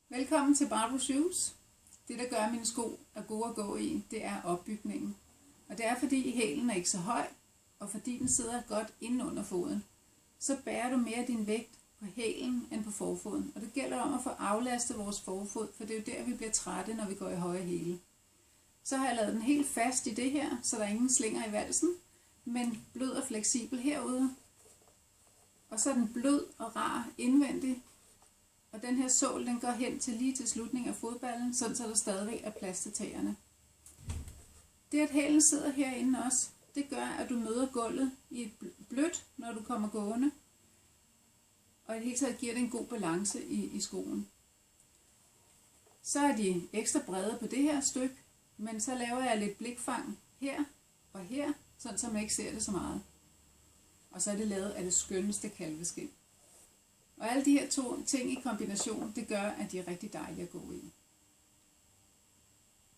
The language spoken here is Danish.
Velkommen til Barbro Shoes. Det, der gør, at mine sko er gode at gå i, det er opbygningen. Og det er, fordi hælen er ikke så høj, og fordi den sidder godt inde under foden. Så bærer du mere din vægt på hælen end på forfoden. Og det gælder om at få aflastet vores forfod, for det er jo der, vi bliver trætte, når vi går i høje hæle. Så har jeg lavet den helt fast i det her, så der er ingen slinger i valsen, men blød og fleksibel herude. Og så er den blød og rar indvendig. Og den her sål, den går hen til lige til slutningen af fodballen, sådan så der stadigvæk er plads til tæerne. Det at hælen sidder herinde også, det gør, at du møder gulvet i et blødt, når du kommer gående. Og i det hele taget giver det en god balance i skoen. Så er de ekstra brede på det her stykke, men så laver jeg lidt blikfang her og her, sådan så man ikke ser det så meget. Og så er det lavet af det skønneste kalveskind. Og alle de her to ting i kombination, det gør, at de er rigtig dejlige at gå i.